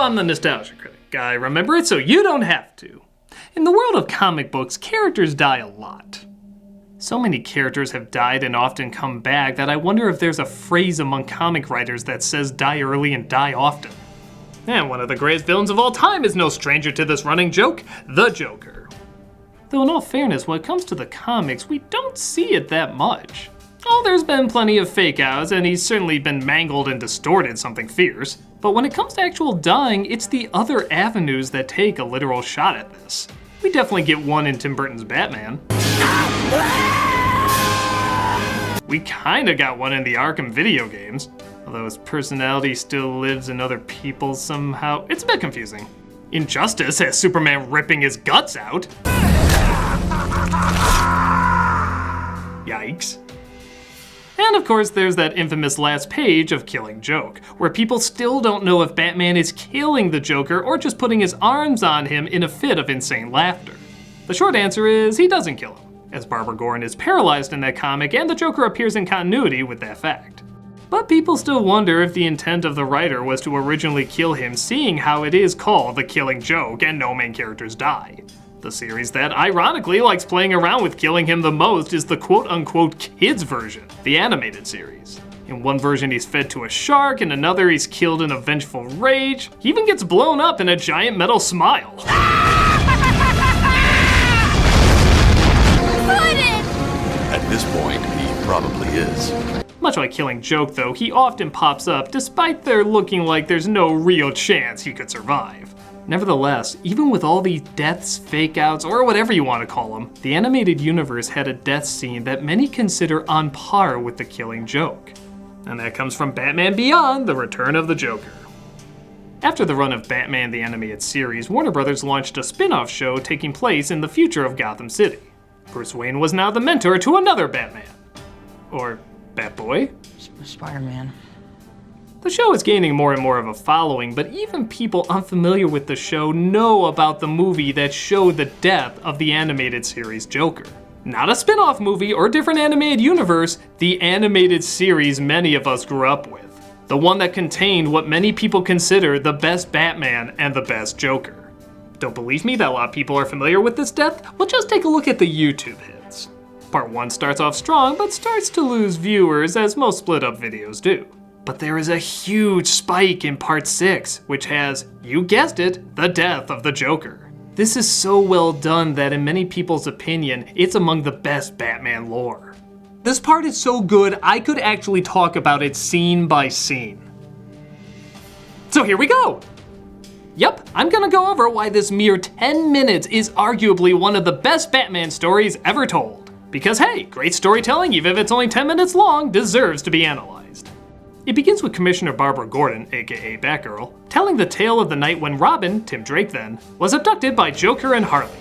I'm the Nostalgia Critic. I remember it so you don't have to. In the world of comic books, characters die a lot. So many characters have died and often come back that I wonder if there's a phrase among comic writers that says die early and die often. And one of the greatest villains of all time is no stranger to this running joke, the Joker. Though in all fairness, when it comes to the comics, we don't see it that much. Oh, there's been plenty of fake outs, and he's certainly been mangled and distorted something fierce. But when it comes to actual dying, it's the other avenues that take a literal shot at this. We definitely get one in Tim Burton's Batman. We kinda got one in the Arkham video games, although his personality still lives in other people somehow. It's a bit confusing. Injustice has Superman ripping his guts out. Yikes. And of course, there's that infamous last page of Killing Joke, where people still don't know if Batman is killing the Joker or just putting his arms on him in a fit of insane laughter. The short answer is he doesn't kill him, as Barbara Gordon is paralyzed in that comic and the Joker appears in continuity with that fact. But people still wonder if the intent of the writer was to originally kill him, seeing how it is called The Killing Joke and no main characters die. The series that ironically likes playing around with killing him the most is the quote-unquote kids version, the animated series. In one version he's fed to a shark, in another he's killed in a vengeful rage. He even gets blown up in a giant metal smile. At this point, he probably is. Much like Killing Joke though, he often pops up despite there looking like there's no real chance he could survive. Nevertheless, even with all these deaths, fake outs, or whatever you want to call them, the animated universe had a death scene that many consider on par with The Killing Joke. And that comes from Batman Beyond: The Return of the Joker. After the run of Batman the Animated Series, Warner Brothers launched a spin-off show taking place in the future of Gotham City. Bruce Wayne was now the mentor to another Batman. Or Batboy? Spider-Man. The show is gaining more and more of a following, but even people unfamiliar with the show know about the movie that showed the death of the animated series Joker. Not a spin-off movie or different animated universe, the animated series many of us grew up with. The one that contained what many people consider the best Batman and the best Joker. Don't believe me that a lot of people are familiar with this death? Well, just take a look at the YouTube hits. Part 1 starts off strong, but starts to lose viewers as most split-up videos do. But there is a huge spike in Part 6, which has, you guessed it, the death of the Joker. This is so well done that in many people's opinion, it's among the best Batman lore. This part is so good, I could actually talk about it scene by scene. So here we go! Yep, I'm gonna go over why this mere 10 minutes is arguably one of the best Batman stories ever told. Because hey, great storytelling, even if it's only 10 minutes long, deserves to be analyzed. It begins with Commissioner Barbara Gordon, aka Batgirl, telling the tale of the night when Robin, Tim Drake then, was abducted by Joker and Harley.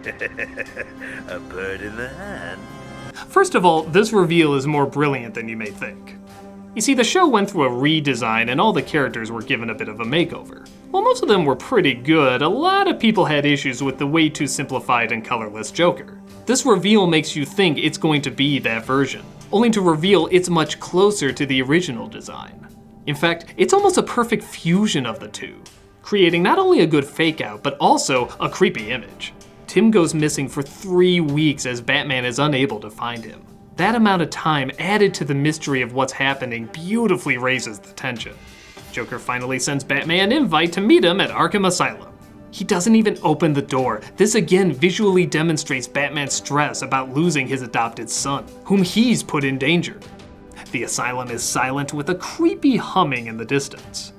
A bird in the hand. First of all, this reveal is more brilliant than you may think. You see, the show went through a redesign and all the characters were given a bit of a makeover. While most of them were pretty good, a lot of people had issues with the way too simplified and colorless Joker. This reveal makes you think it's going to be that version, only to reveal it's much closer to the original design. In fact, it's almost a perfect fusion of the two, creating not only a good fake out, but also a creepy image. Tim goes missing for 3 weeks as Batman is unable to find him. That amount of time added to the mystery of what's happening beautifully raises the tension. Joker finally sends Batman an invite to meet him at Arkham Asylum. He doesn't even open the door. This again visually demonstrates Batman's stress about losing his adopted son, whom he's put in danger. The asylum is silent with a creepy humming in the distance.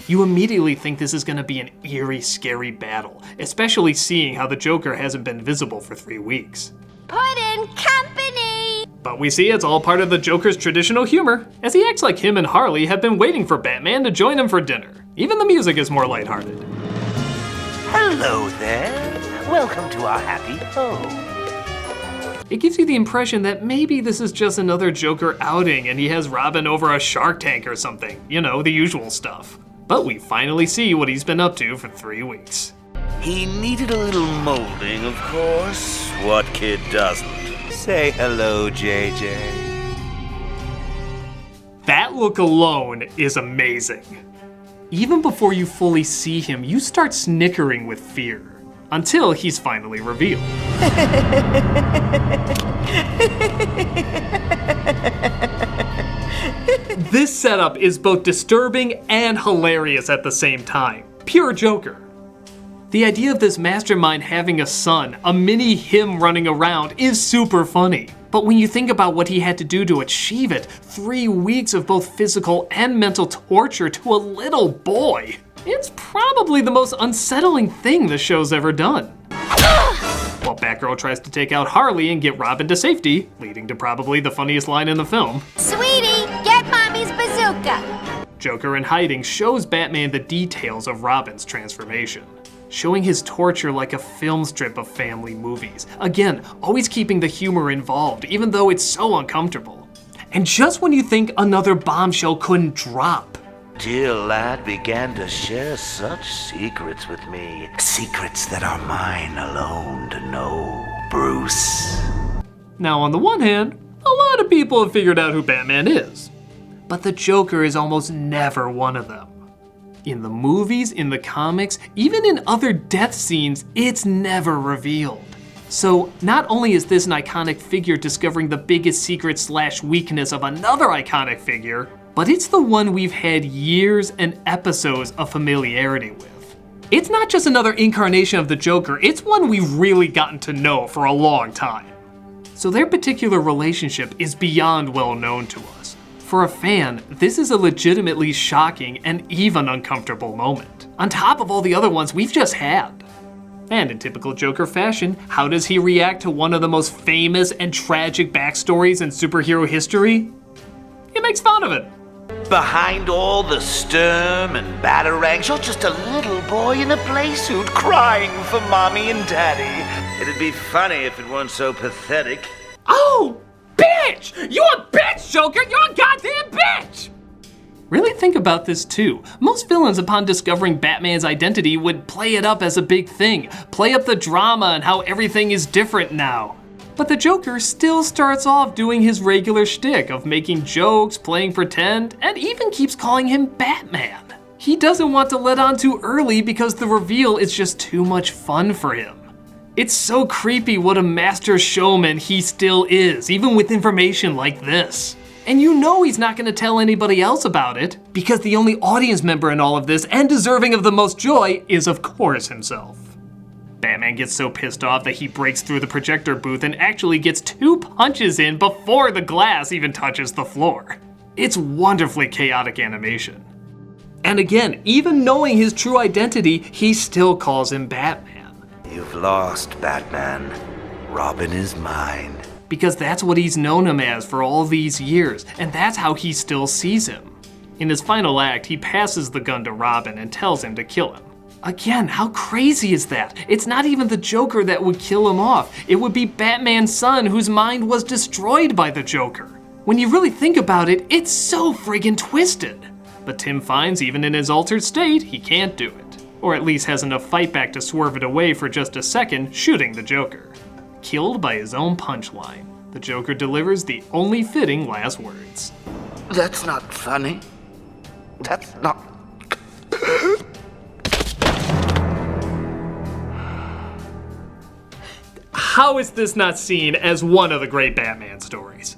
You immediately think this is going to be an eerie, scary battle, especially seeing how the Joker hasn't been visible for 3 weeks. Put in company! But we see it's all part of the Joker's traditional humor, as he acts like him and Harley have been waiting for Batman to join him for dinner. Even the music is more lighthearted. Hello there. Welcome to our happy home. It gives you the impression that maybe this is just another Joker outing and he has Robin over a Shark Tank or something. You know, the usual stuff. But we finally see what he's been up to for 3 weeks. He needed a little molding, of course. What kid doesn't? Say hello, JJ. That look alone is amazing. Even before you fully see him, you start snickering with fear, until he's finally revealed. This setup is both disturbing and hilarious at the same time. Pure Joker. The idea of this mastermind having a son, a mini him running around, is super funny. But when you think about what he had to do to achieve it, 3 weeks of both physical and mental torture to a little boy, it's probably the most unsettling thing the show's ever done. While Batgirl tries to take out Harley and get Robin to safety, leading to probably the funniest line in the film. Sweetie, get Mommy's bazooka. Joker in hiding shows Batman the details of Robin's transformation, showing his torture like a film strip of family movies. Again, always keeping the humor involved, even though it's so uncomfortable. And just when you think another bombshell couldn't drop, Dear lad began to share such secrets with me. Secrets that are mine alone to know, Bruce. Now on the one hand, a lot of people have figured out who Batman is, but the Joker is almost never one of them. In the movies, in the comics, even in other death scenes, it's never revealed. So not only is this an iconic figure discovering the biggest secret / weakness of another iconic figure, but it's the one we've had years and episodes of familiarity with. It's not just another incarnation of the Joker, it's one we've really gotten to know for a long time. So their particular relationship is beyond well known to us. For a fan, this is a legitimately shocking and even uncomfortable moment, on top of all the other ones we've just had. And in typical Joker fashion, how does he react to one of the most famous and tragic backstories in superhero history? He makes fun of it. Behind all the sturm and batarangs, you're just a little boy in a play suit crying for mommy and daddy. It'd be funny if it weren't so pathetic. Oh, bitch! You're a bitch, Joker! You're a goddamn bitch! Really think about this too. Most villains, upon discovering Batman's identity, would play it up as a big thing, play up the drama and how everything is different now. But the Joker still starts off doing his regular shtick of making jokes, playing pretend, and even keeps calling him Batman. He doesn't want to let on too early because the reveal is just too much fun for him. It's so creepy what a master showman he still is, even with information like this. And you know he's not gonna tell anybody else about it, because the only audience member in all of this, and deserving of the most joy, is of course himself. Batman gets so pissed off that he breaks through the projector booth and actually gets 2 punches in before the glass even touches the floor. It's wonderfully chaotic animation. And again, even knowing his true identity, he still calls him Batman. You've lost, Batman. Robin is mine. Because that's what he's known him as for all these years, and that's how he still sees him. In his final act, he passes the gun to Robin and tells him to kill him. Again, how crazy is that? It's not even the Joker that would kill him off. It would be Batman's son whose mind was destroyed by the Joker. When you really think about it, it's so friggin' twisted. But Tim finds even in his altered state, he can't do it. Or at least has enough fight back to swerve it away for just a second, shooting the Joker. Killed by his own punchline, the Joker delivers the only fitting last words. That's not funny. That's not... How is this not seen as one of the great Batman stories?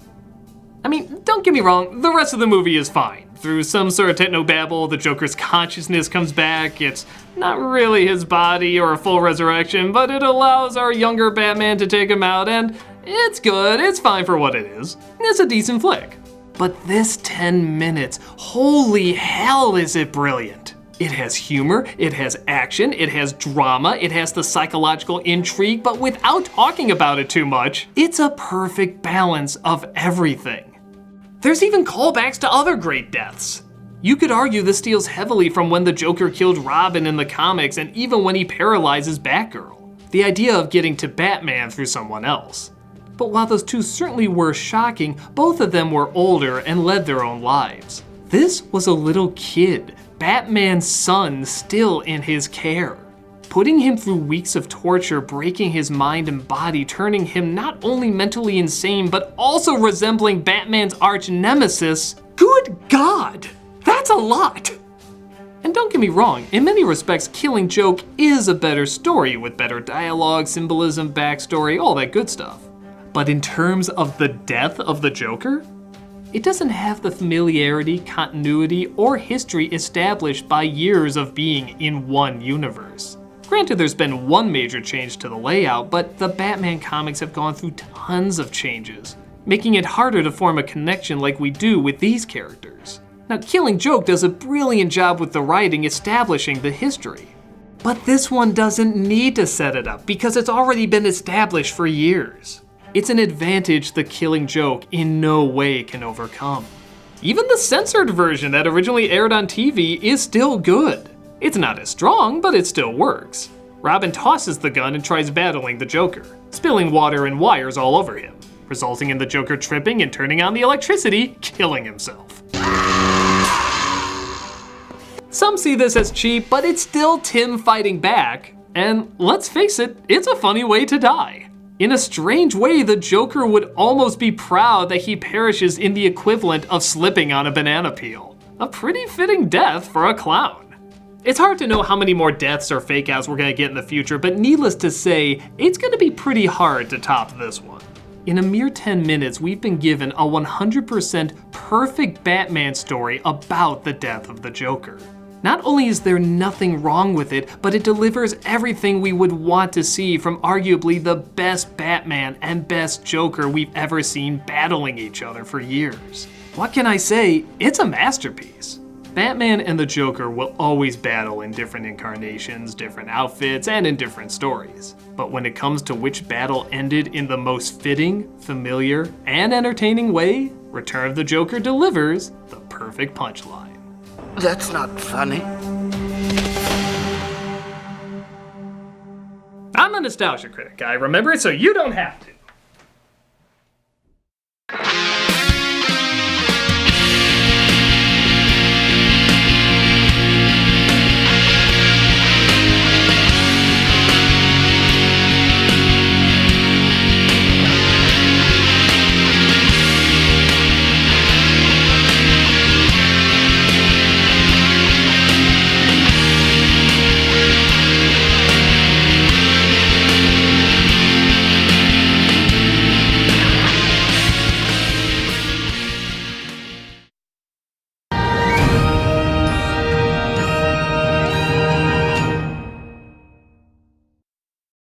I mean, don't get me wrong, the rest of the movie is fine. Through some sort of technobabble, the Joker's consciousness comes back. It's not really his body or a full resurrection, but it allows our younger Batman to take him out, and it's good, it's fine for what it is. It's a decent flick. But this 10 minutes, holy hell is it brilliant. It has humor, it has action, it has drama, it has the psychological intrigue, but without talking about it too much, it's a perfect balance of everything. There's even callbacks to other great deaths. You could argue this steals heavily from when the Joker killed Robin in the comics and even when he paralyzes Batgirl. The idea of getting to Batman through someone else. But while those two certainly were shocking, both of them were older and led their own lives. This was a little kid, Batman's son, still in his care. Putting him through weeks of torture, breaking his mind and body, turning him not only mentally insane, but also resembling Batman's arch nemesis. Good God! That's a lot! And don't get me wrong, in many respects, Killing Joke is a better story with better dialogue, symbolism, backstory, all that good stuff. But in terms of the death of the Joker, it doesn't have the familiarity, continuity, or history established by years of being in one universe. Granted, there's been one major change to the layout, but the Batman comics have gone through tons of changes, making it harder to form a connection like we do with these characters. Now, Killing Joke does a brilliant job with the writing establishing the history. But this one doesn't need to set it up because it's already been established for years. It's an advantage the Killing Joke in no way can overcome. Even the censored version that originally aired on TV is still good. It's not as strong, but it still works. Robin tosses the gun and tries battling the Joker, spilling water and wires all over him, resulting in the Joker tripping and turning on the electricity, killing himself. Some see this as cheap, but it's still Tim fighting back, and let's face it, it's a funny way to die. In a strange way, the Joker would almost be proud that he perishes in the equivalent of slipping on a banana peel. A pretty fitting death for a clown. It's hard to know how many more deaths or fake outs we're gonna get in the future, but needless to say, it's gonna be pretty hard to top this one. In a mere 10 minutes, we've been given a 100% perfect Batman story about the death of the Joker. Not only is there nothing wrong with it, but it delivers everything we would want to see from arguably the best Batman and best Joker we've ever seen battling each other for years. What can I say? It's a masterpiece. Batman and the Joker will always battle in different incarnations, different outfits, and in different stories. But when it comes to which battle ended in the most fitting, familiar, and entertaining way, Return of the Joker delivers the perfect punchline. That's not funny. I'm a nostalgia critic. I remember it so you don't have to.